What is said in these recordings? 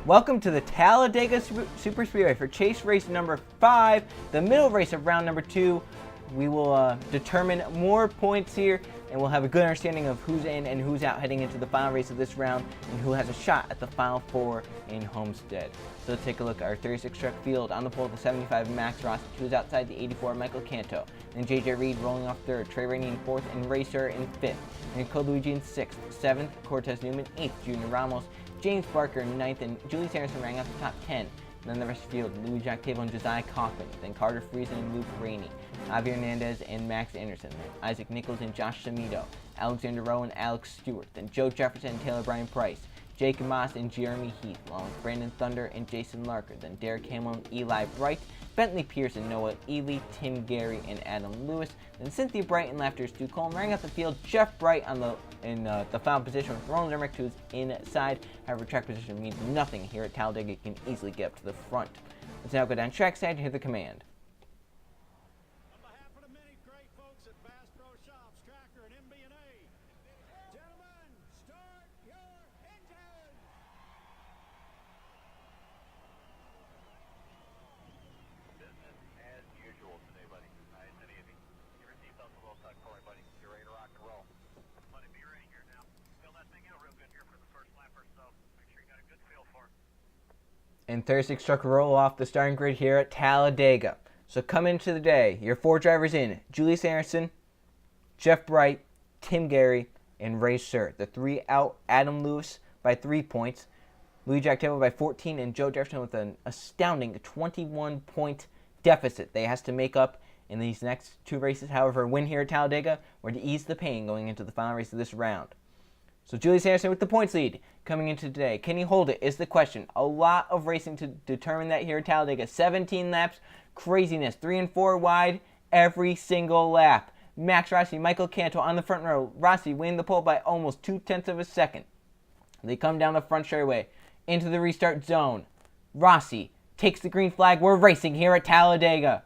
Welcome to the Talladega Super Speedway for chase race number 5, the middle race of round number 2. We will determine more points here, and we'll have a good understanding of who's in and who's out heading into the final race of this round, and who has a shot at the final 4 in Homestead. So let's take a look at our 36 truck field. On the pole, the 75 Max Rossi, who's outside the 84 Michael Canto. Then JJ Reed rolling off 3rd, Trey Rainey in 4th, and Racer in 5th. And Cole Luigi in 6th, 7th, Cortez Newman, 8th, Junior Ramos, James Barker in 9th, and Julius Harrison rang out the top 10. Then the rest of the field, Louis Jack Table and Josiah Coffin. Then Carter Friesen and Luke Rainey, Javier Hernandez and Max Anderson. Then Isaac Nichols and Josh Samito, Alexander Rowe and Alex Stewart. Then Joe Jefferson and Taylor Bryan Price, Jake Moss and Jeremy Heath, along with Brandon Thunder and Jason Larker. Then Derek Hamill and Eli Bright, Bentley Pierce and Noah Ely, Tim Gary and Adam Lewis. Then Cynthia Bright and Laughter Stu Cole. Rang out the field, Jeff Bright in the final position with Roland Emmerich, who's inside. However, track position means nothing here at Talladega. You can easily get up to the front. Let's now go down trackside and hear the command. On behalf of the many great folks at Bass Pro Shops, Tracker, and MB&A, gentlemen, start your engines! Business as usual today, buddy. Nice and easy. Give your seatbelt a little tuck for me, buddy. You're ready to rock and roll. Buddy, be ready here now. Feel that thing out real good here for the first lap or so. Make sure you got a good feel for it. And 36 truck roll off the starting grid here at Talladega. So come into the day, your 4 drivers in: Julius Harrison, Jeff Bright, Tim Gary, and Ray Sir. The 3 out: Adam Lewis by 3 points, Louis Jack Table by 14, and Joe Jefferson with an astounding 21-point deficit they has to make up in these next 2 races. However, a win here at Talladega would ease the pain going into the final race of this round. So Julius Harrison with the points lead coming into today. Can he hold it is the question. A lot of racing to determine that here at Talladega. 17 laps, craziness. 3 and 4 wide every single lap. Max Rossi, Michael Canto on the front row. Rossi winning the pole by almost 0.2 of a second. They come down the front straightaway into the restart zone. Rossi takes the green flag. We're racing here at Talladega.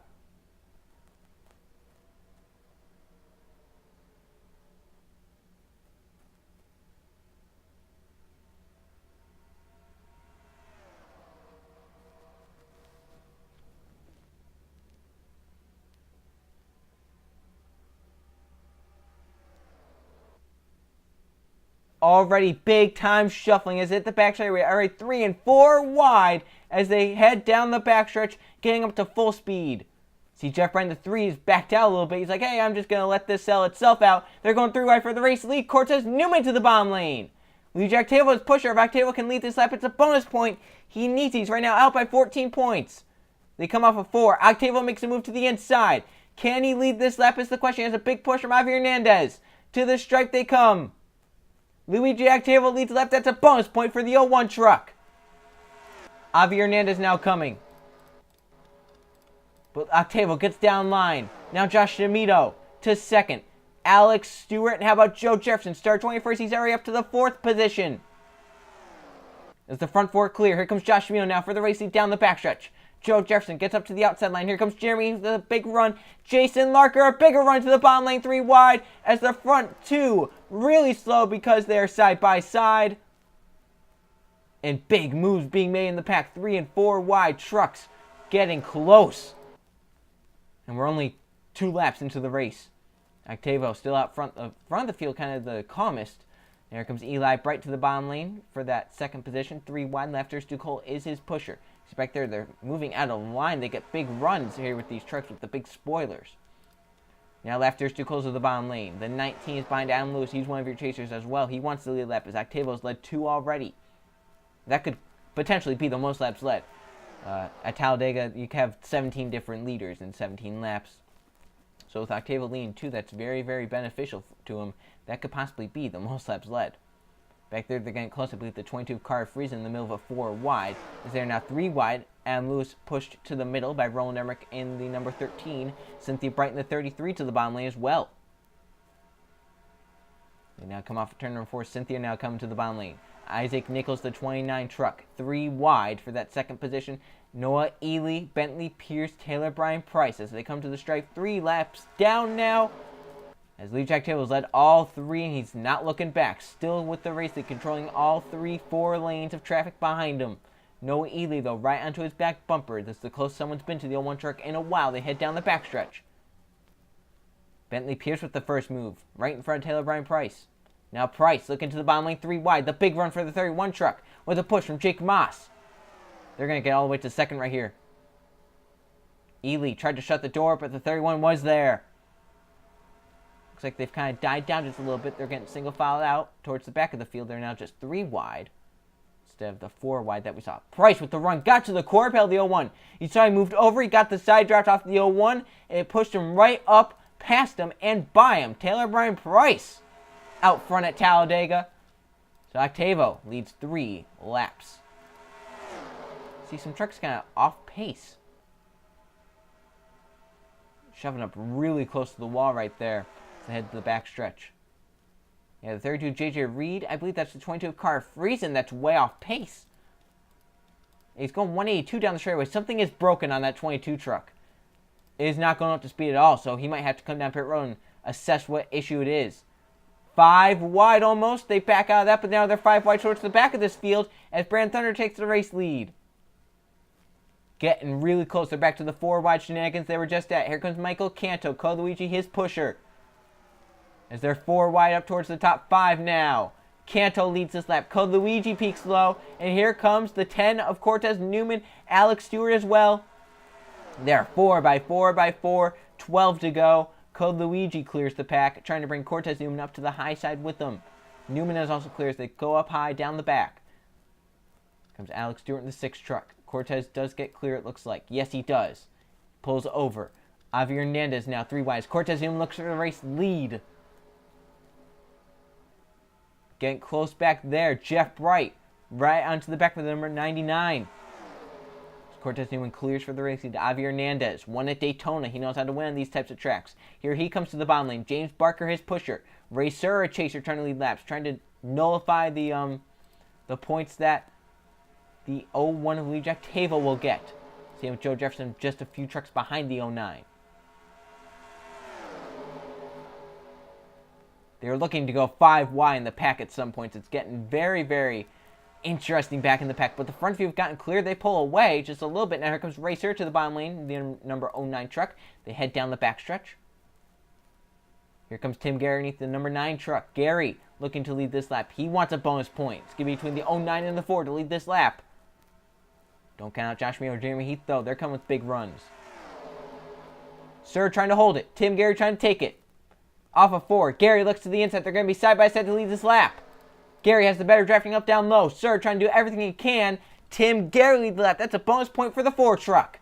Already big time shuffling as it hit the back straightaway. Already 3 and 4 wide as they head down the backstretch, getting up to full speed. See Jeff Bryan, the 3 is backed out a little bit. He's like, hey, I'm just going to let this sell itself out. They're going 3 wide for the race lead. Cortez Newman to the bottom lane. Louis Jack Table is pusher. If Octavio can lead this lap, it's a bonus point. He needs these right now, out by 14 points. They come off of 4. Octavio makes a move to the inside. Can he lead this lap is the question. He has a big push from Javier Hernandez. To the stripe they come. Luigi Octavio leads left. That's a bonus point for the 01 truck. Javier Hernandez now coming. But Octavio gets down line. Now Josh Samito to 2nd. Alex Stewart. And how about Joe Jefferson? Start 21st. He's already up to the 4th position. As the front 4 clear. Here comes Josh Samito now for the race lead down the backstretch. Joe Jefferson gets up to the outside line. Here comes Jeremy with a big run. Jason Larker, a bigger run to the bottom lane, 3 wide, as the front 2 really slow because they're side by side. And big moves being made in the pack. 3 and 4 wide trucks getting close. And we're only 2 laps into the race. Octavio still out front of the field, kind of the calmest. There comes Eli Bright to the bottom lane for that 2nd position. 3 wide lefters. Ducole is his pusher. See back there, they're moving out of line. They get big runs here with these trucks with the big spoilers. Now lefters too close to the bottom lane. The 19 is behind Adam Lewis. He's one of your chasers as well. He wants to lead lap as Octavio's led 2 already. That could potentially be the most laps led. At Talladega, you have 17 different leaders in 17 laps. So with Octavio leading 2, that's very, very beneficial to him. That could possibly be the most laps led. Back there, they're getting close. I believe the 22 Carter Friesen in the middle of a 4 wide. As they're now 3 wide. Adam Lewis pushed to the middle by Roland Emmerich in the number 13. Cynthia Bright in the 33 to the bottom lane as well. They now come off of turn number 4. Cynthia now coming to the bottom lane. Isaac Nichols, the 29 truck, 3 wide for that 2nd position. Noah Ely, Bentley Pierce, Taylor Bryan Price as they come to the stripe. 3 laps down now. As Lee Jack Taylor's led all 3, and he's not looking back. Still with the race lead, controlling all 4 lanes of traffic behind him. No Ely, though, right onto his back bumper. This is the closest someone's been to the 01 truck in a while. They head down the backstretch. Bentley Pierce with the first move, right in front of Taylor Brian Price. Now Price looking to the bottom lane, 3 wide. The big run for the 31 truck with a push from Jake Moss. They're going to get all the way to second right here. Ely tried to shut the door, but the 31 was there. Looks like they've kind of died down just a little bit. They're getting single filed out towards the back of the field. They're now just 3 wide instead of the 4 wide that we saw. Price with the run, got to the quarter pedal of the 01. You saw he moved over, he got the side draft off the 01, and it pushed him right up past him and by him. Taylor Brian Price out front at Talladega. So Octavo leads 3 laps. See some trucks kind of off pace. Shoving up really close to the wall right there as they head to the back stretch. Yeah, the 32 J.J. Reed, I believe that's the 22 car Friesen that's way off pace. He's going 182 down the straightaway. Something is broken on that 22 truck. It is not going up to speed at all, so he might have to come down pit road and assess what issue it is. 5 wide almost. They back out of that, but now they're 5 wide towards the back of this field as Brand Thunder takes the race lead. Getting really close. They're back to the 4 wide shenanigans they were just at. Here comes Michael Canto, Luigi, his pusher. As they're 4 wide up towards the top 5 now. Canto leads this lap. Luigi peaks low. And here comes the 10 of Cortez Newman, Alex Stewart as well. They're 4 by 4 by 4, 12 to go. Luigi clears the pack, trying to bring Cortez Newman up to the high side with them. Newman has also clears. They go up high down the back. Comes Alex Stewart in the 6 truck. Cortez does get clear, it looks like. Yes, he does. Pulls over. Avi Hernandez now 3 wides. Cortez Newman looks for the race lead. Getting close back there. Jeff Bright right onto the back with the number 99. Cortez Newman clears for the race lead. Avi Hernandez won at Daytona. He knows how to win on these types of tracks. Here he comes to the bottom lane. James Barker, his pusher. Racer, a chaser, trying to lead laps. Trying to nullify the points that the 01 of Lee Jack Tavo will get. Same with Joe Jefferson, just a few trucks behind the 09. They're looking to go 5 wide in the pack at some points. It's getting very, very interesting back in the pack. But the front few have gotten clear. They pull away just a little bit. Now here comes Racer to the bottom lane, the number 09 truck. They head down the backstretch. Here comes Tim Gary underneath the number 9 truck. Gary looking to lead this lap. He wants a bonus point. It's going to be between the 09 and the 4 to lead this lap. Don't count out Josh Meehan or Jeremy Heath, though. They're coming with big runs. Sir trying to hold it. Tim Gary trying to take it. Off of 4. Gary looks to the inside. They're going to be side by side to lead this lap. Gary has the better drafting up down low. Sir trying to do everything he can. Tim Gary leads the lap. That's a bonus point for the 4 truck.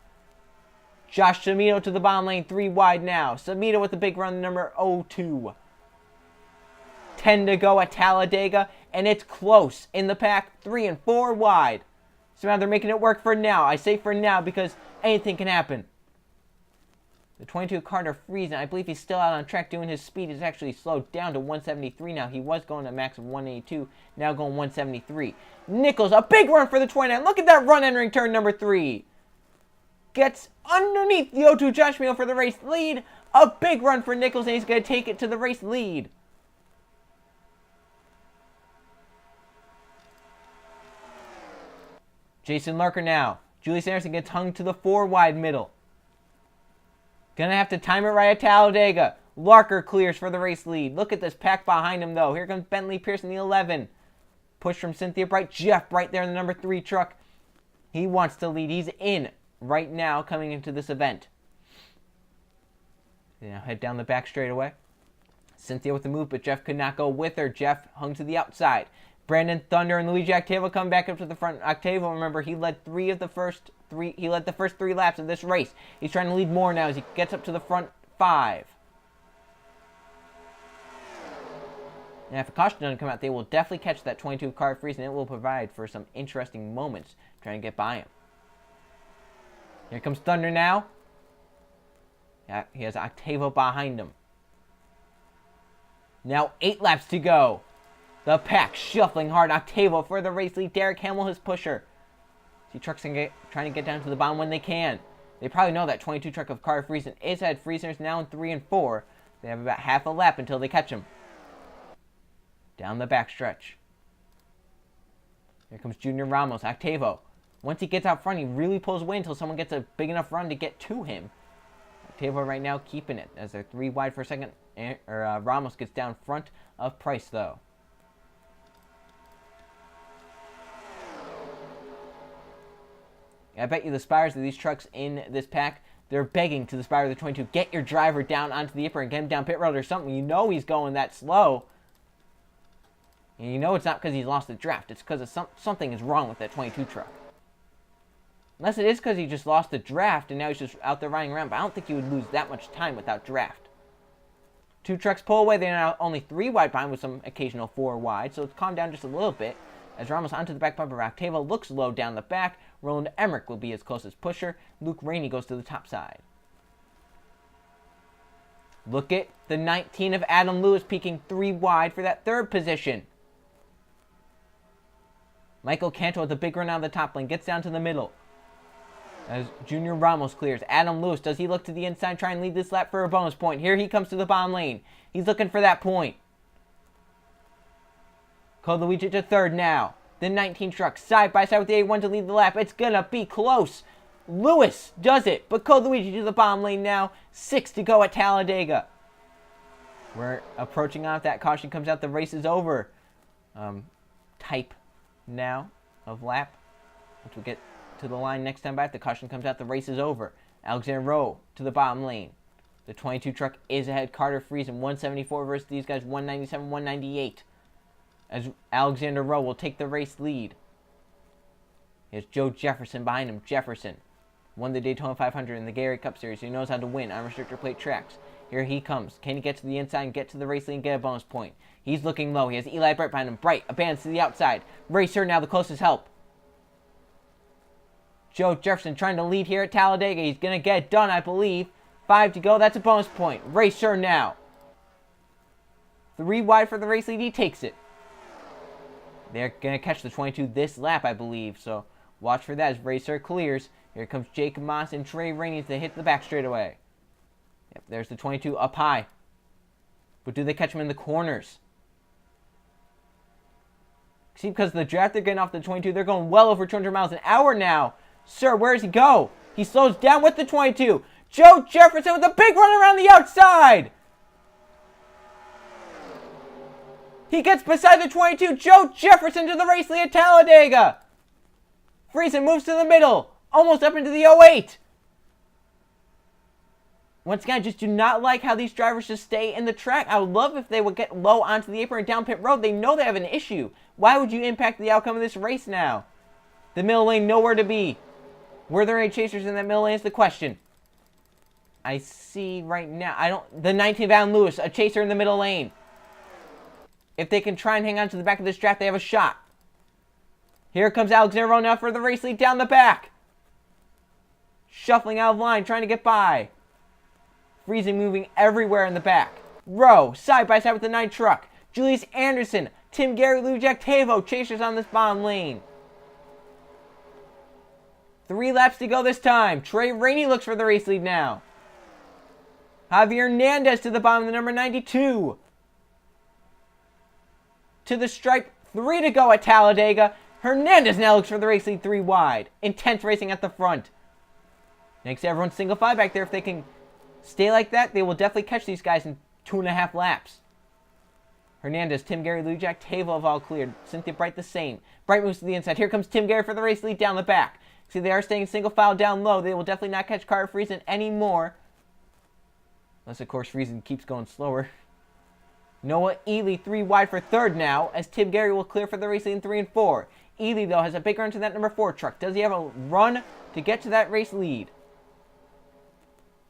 Josh Samito to the bottom lane. 3 wide now. Samito with the big run, number 02. 10 to go at Talladega. And it's close in the pack. 3 and 4 wide. So now they're making it work for now. I say for now because anything can happen. The 22 Carter Friesen, I believe he's still out on track doing his speed. He's actually slowed down to 173 now. He was going a max of 182, now going 173. Nichols, a big run for the 29. Look at that run entering turn number 3. Gets underneath the 02 Josh Meehan for the race lead. A big run for Nichols, and he's going to take it to the race lead. Jason Larker now. Julius Anderson gets hung to the 4 wide middle. Gonna have to time it right at Talladega. Larker clears for the race lead. Look at this pack behind him, though. Here comes Bentley Pierce in the 11. Push from Cynthia Bright. Jeff Bright there in the number 3 truck. He wants to lead. He's in right now coming into this event. They now head down the back straightaway. Cynthia with the move, but Jeff could not go with her. Jeff hung to the outside. Brandon Thunder and Luigi Octavo come back up to the front. Octavo, remember, he led the first 3 laps of this race. He's trying to lead more now as he gets up to the front 5. And if a caution doesn't come out, they will definitely catch that 22 car freeze, and it will provide for some interesting moments trying to get by him. Here comes Thunder now. Yeah, he has Octavo behind him. Now 8 laps to go. The pack shuffling hard. Octavo for the race lead. Derek Hamill, his pusher. See trucks trying to get down to the bottom when they can. They probably know that 22 truck of Car Friesen is at Frieseners now in 3 and 4. They have about half a lap until they catch him. Down the back stretch. Here comes Junior Ramos. Octavo Once he gets out front, he really pulls away until someone gets a big enough run to get to him. Octavio right now keeping it as they're 3 wide for a second. Ramos gets down front of Price, though. I bet you the spires of these trucks in this pack, they're begging to the spire of the 22, get your driver down onto the apron and get him down pit road or something. You know he's going that slow. And you know it's not because he's lost the draft. It's because something is wrong with that 22 truck. Unless it is because he just lost the draft and now he's just out there riding around. But I don't think he would lose that much time without draft. 2 trucks pull away. They're now only 3 wide behind with some occasional 4 wide. So it's calmed down just a little bit. As Ramos onto the back bumper. Octavio looks low down the back. Roland Emmerich will be his closest pusher. Luke Rainey goes to the top side. Look at the 19 of Adam Lewis peaking 3 wide for that 3rd position. Michael Canto with a big run out of the top lane. Gets down to the middle. As Junior Ramos clears. Adam Lewis, does he look to the inside, try and lead this lap for a bonus point? Here he comes to the bottom lane. He's looking for that point. Luigi to 3rd now. The 19 truck side by side with the A1 to lead the lap. It's going to be close. Lewis does it, but Luigi to the bottom lane now. 6 to go at Talladega. We're approaching on. If that caution comes out, the race is over. Type now of lap. Once we get to the line next time back, the caution comes out, the race is over. Alexander Rowe to the bottom lane. The 22 truck is ahead. Carter Friesen 174 versus these guys 197, 198. As Alexander Rowe will take the race lead. Here's Joe Jefferson behind him. Jefferson won the Daytona 500 in the Gary Cup Series. He knows how to win on restrictor plate tracks. Here he comes. Can he get to the inside and get to the race lead and get a bonus point? He's looking low. He has Eli Bright behind him. Bright abandons to the outside. Racer now the closest help. Joe Jefferson trying to lead here at Talladega. He's going to get it done, I believe. 5 to go. That's a bonus point. Racer now. 3 wide for the race lead. He takes it. They're going to catch the 22 this lap, I believe. So watch for that as Racer clears. Here comes Jake Moss and Trey Rainey to hit the back straightaway. Yep, there's the 22 up high. But do they catch him in the corners? See, because the draft they're getting off the 22, they're going well over 200 miles an hour now. Sir, where does he go? He slows down with the 22. Joe Jefferson with a big run around the outside. He gets beside the 22. Joe Jefferson to the race lead at Talladega. Friesen moves to the middle. Almost up into the 08. Once again, I just do not like how these drivers just stay in the track. I would love if they would get low onto the apron and down pit road. They know they have an issue. Why would you impact the outcome of this race now? The middle lane nowhere to be. Were there any chasers in that middle lane is the question. I see right now. The 19 Van Lewis, a chaser in the middle lane. If they can try and hang on to the back of this draft, they have a shot. Here comes Alexander Rowe now for the race lead down the back. Shuffling out of line, trying to get by. Friesen moving everywhere in the back. Rowe, side by side with the 9 truck. Julius Anderson, Tim Gary, Lou Jack Tavo, chasers on this bottom lane. 3 laps to go this time. Trey Rainey looks for the race lead now. Javier Hernandez to the bottom of the number 92. To the stripe, 3 to go at Talladega. Hernandez now looks for the race lead 3 wide. Intense racing at the front. Makes everyone single file back there. If they can stay like that, they will definitely catch these guys in 2.5 laps. Hernandez, Tim Gary, Lou Jack, Tavo have all cleared. Cynthia Bright the same. Bright moves to the inside. Here comes Tim Gary for the race lead down the back. See, they are staying single file down low. They will definitely not catch Carter Friesen anymore. Unless, of course, Friesen keeps going slower. Noah Ely 3 wide for 3rd now, as Tim Gary will clear for the race lead in 3 and 4. Ely, though, has a big run to that number 4 truck. Does he have a run to get to that race lead?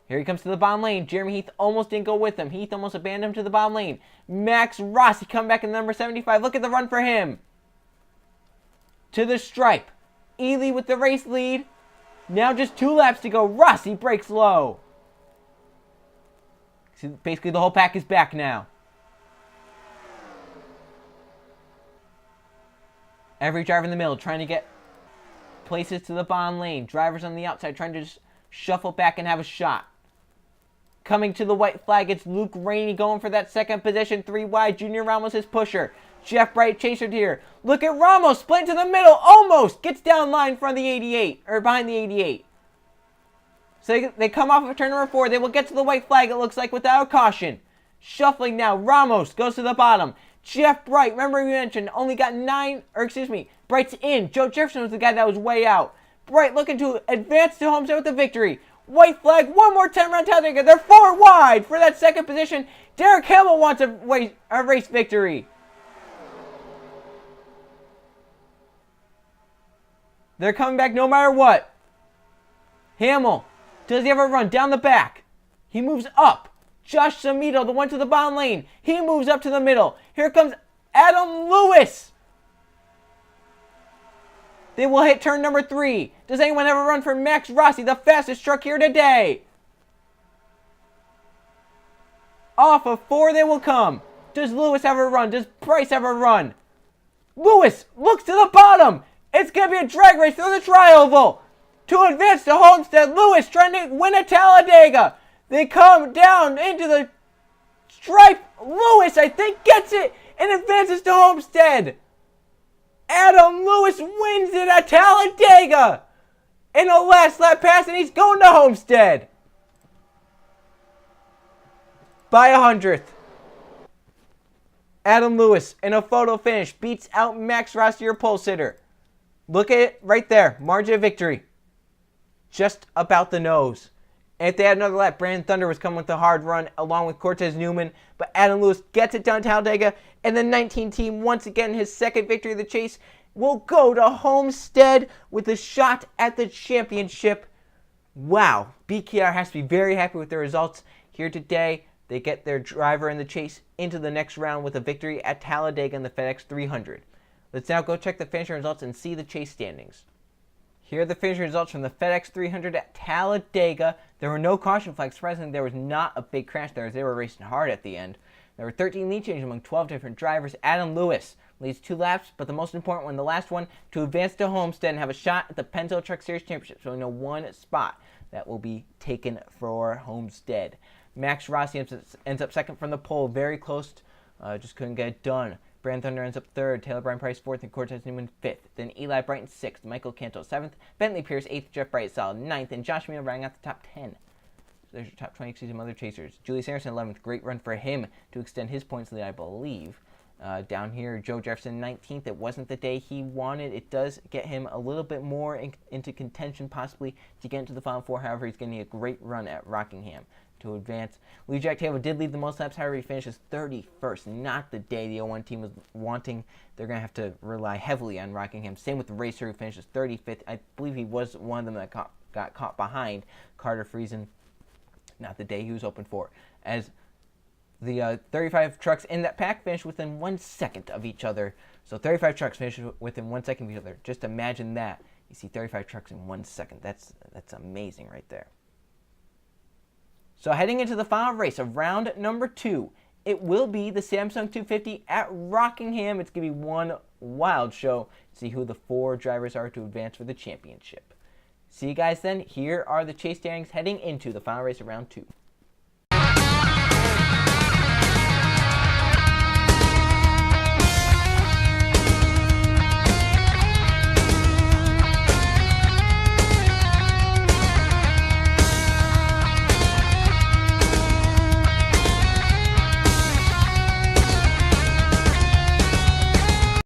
Here he comes to the bottom lane. Jeremy Heath almost didn't go with him. Heath almost abandoned him to the bottom lane. Max Rossi come back in the number 75. Look at the run for him. To the stripe. Ely with the race lead. Now just 2 laps to go. Rossi breaks low. See, basically the whole pack is back now. Every driver in the middle trying to get places to the bottom lane. Drivers on the outside trying to just shuffle back and have a shot. Coming to the white flag, it's Luke Rainey going for that 2nd position. 3 wide, Junior Ramos his pusher. Jeff Bright chaser here. Look at Ramos, split to the middle, almost gets down line in front of the 88, or behind the 88. So they come off of turn number 4. They will get to the white flag, it looks like, without caution. Shuffling now, Ramos goes to the bottom. Jeff Bright, remember we mentioned, only got 9, or excuse me, Bright's in. Joe Jefferson was the guy that was way out. Bright looking to advance to Homestead with the victory. White flag, one more 10-round Talladega. They're 4 wide for that second position. Derek Hamill wants a race victory. They're coming back no matter what. Hamill, does he have a run down the back? He moves up. Josh Samito, the one to the bottom lane. He moves up to the middle. Here comes Adam Lewis. They will hit turn number 3. Does anyone have a run for Max Rossi, the fastest truck here today? Off of 4 they will come. Does Lewis have a run? Does Price have a run? Lewis looks to the bottom. It's going to be a drag race through the tri-oval. To advance to Homestead, Lewis trying to win a Talladega. They come down into the stripe. Lewis, I think, gets it and advances to Homestead. Adam Lewis wins it at Talladega in a last lap pass, and he's going to Homestead by 100th. Adam Lewis in a photo finish beats out Max Rossi, your pole sitter. Look at it right there. Margin of victory. Just about the nose. And if they had another lap, Brandon Thunder was coming with a hard run along with Cortez Newman. But Adam Lewis gets it down Talladega. And the 19 team, once again, his second victory of the chase, will go to Homestead with a shot at the championship. Wow. BKR has to be very happy with their results here today. They get their driver in the chase into the next round with a victory at Talladega in the FedEx 300. Let's now go check the finishing results and see the chase standings. Here are the finishing results from the FedEx 300 at Talladega. There were no caution flags. Surprisingly, there was not a big crash there as they were racing hard at the end. There were 13 lead changes among 12 different drivers. Adam Lewis leads 2 laps, but the most important one, the last one, to advance to Homestead and have a shot at the Pennzoil Truck Series Championship. So we know one spot that will be taken for Homestead. Max Rossi ends up second from the pole, very close, just couldn't get it done. Brandon Thunder ends up 3rd, Taylor Brian Price 4th, and Cortez Newman 5th. Then Eli Brighton 6th, Michael Canto 7th, Bentley Pierce 8th, Jeff Bright solid 9th, and Josh Mino rounding out the top 10. So there's your top 20 season other chasers. Julius Anderson 11th, great run for him to extend his points lead, I believe. Down here, Joe Jefferson 19th. It wasn't the day he wanted. It does get him a little bit more into contention, possibly, to get into the Final Four. However, he's getting a great run at Rockingham to advance. Lee Jack Taylor did lead the most laps. However, he finishes 31st. Not the day the 01 team was wanting. They're going to have to rely heavily on Rockingham. Same with the Racer, who finishes 35th. I believe he was one of them that got caught behind Carter Friesen. Not the day he was hoping for. As the 35 trucks in that pack finished within 1 second of each other. So 35 trucks finished within 1 second of each other. Just imagine that. You see 35 trucks in 1 second. That's amazing right there. So heading into the final race of round number 2, it will be the Samsung 250 at Rockingham. It's going to be one wild show to see who the 4 drivers are to advance for the championship. See you guys then. Here are the chase standings heading into the final race of round 2.